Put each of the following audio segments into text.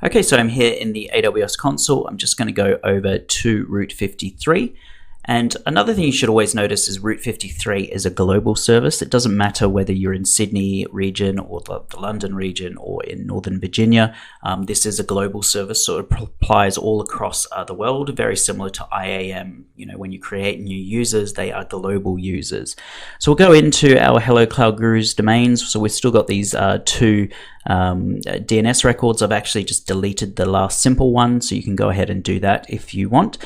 Okay, so I'm here in the AWS console. I'm just going to go over to Route 53. And another thing you should always notice is Route 53 is a global service. It doesn't matter whether you're in Sydney region or the London region or in Northern Virginia. This is a global service, so it applies all across the world, very similar to IAM. You know, when you create new users, they are global users. So we'll go into our Hello Cloud Gurus domains. So we've still got these two DNS records. I've actually just deleted the last simple one, so you can go ahead and do that if you want.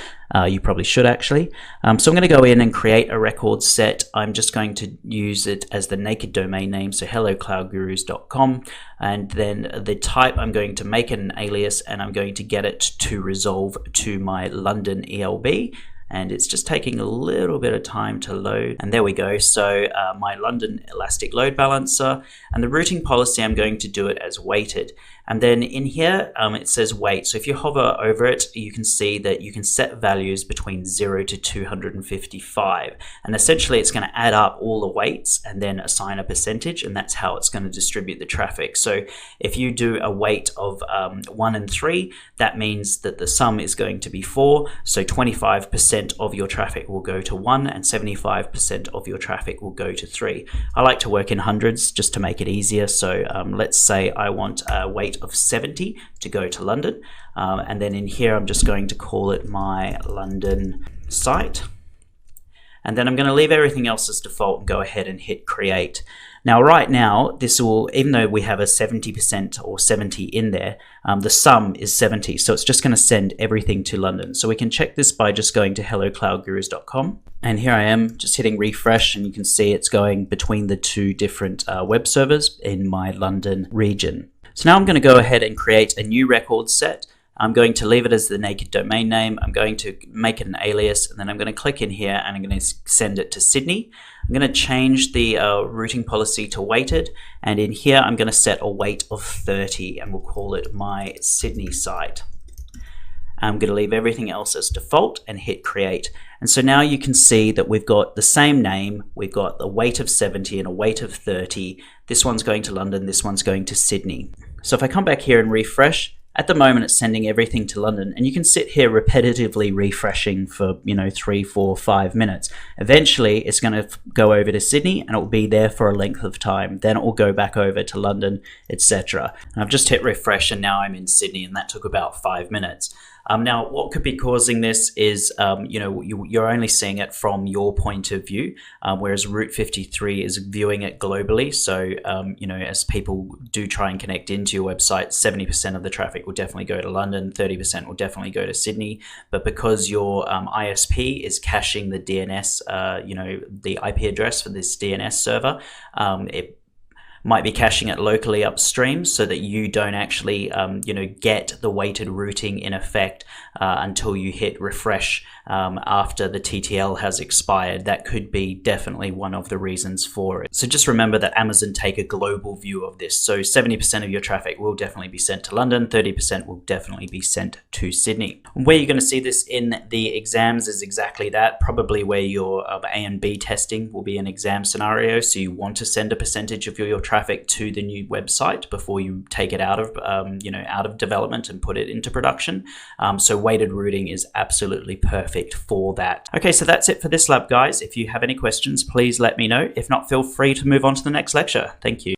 You probably should actually. So I'm going to go in and create a record set. I'm just going to use it as the naked domain name, so hellocloudgurus.com, and then the type, I'm going to make it an alias and I'm going to get it to resolve to my London ELB. And it's just taking a little bit of time to load. And there we go. So my London Elastic Load Balancer, and the routing policy, I'm going to do it as weighted. And then in here, it says wait. So if you hover over it, you can see that you can set values between 0 to 255. And essentially it's going to add up all the weights and then assign a percentage, and that's how it's going to distribute the traffic. So if you do a weight of 1 and 3, that means that the sum is going to be 4. So 25% of your traffic will go to 1 and 75% of your traffic will go to 3. I like to work in hundreds just to make it easier. So let's say I want a weight of 70 to go to London, and then in here I'm just going to call it my London site, and then I'm going to leave everything else as default and go ahead and hit create. Now right now this will, even though we have a 70% or 70 in there, the sum is 70, so it's just going to send everything to London. So we can check this by just going to hellocloudgurus.com, and here I am just hitting refresh, and you can see it's going between the two different web servers in my London region. So now I'm going to go ahead and create a new record set. I'm going to leave it as the naked domain name. I'm going to make it an alias, and then I'm going to click in here and I'm going to send it to Sydney. I'm going to change the routing policy to weighted, and in here I'm going to set a weight of 30, and we'll call it my Sydney site. I'm going to leave everything else as default and hit create. And so now you can see that we've got the same name, we've got a weight of 70 and a weight of 30. This one's going to London, this one's going to Sydney. So if I come back here and refresh, at the moment it's sending everything to London, and you can sit here repetitively refreshing for 3, 4, 5 minutes. Eventually it's going to go over to Sydney and it will be there for a length of time. Then it will go back over to London, etc. And I've just hit refresh and now I'm in Sydney, and that took about 5 minutes. Now, what could be causing this is, you're only seeing it from your point of view, whereas Route 53 is viewing it globally. So, as people do try and connect into your website, 70% of the traffic will definitely go to London, 30% will definitely go to Sydney. But because your ISP is caching the DNS, the IP address for this DNS server, it might be caching it locally upstream so that you don't actually, get the weighted routing in effect until you hit refresh after the TTL has expired. That could be definitely one of the reasons for it. So just remember that Amazon take a global view of this. So 70% of your traffic will definitely be sent to London, 30% will definitely be sent to Sydney. Where you're going to see this in the exams is exactly that, probably where your A and B testing will be an exam scenario. So you want to send a percentage of your traffic to the new website before you take it out of development and put it into production. So weighted routing is absolutely perfect for that. Okay, so that's it for this lab, guys. If you have any questions, please let me know. If not, feel free to move on to the next lecture. Thank you.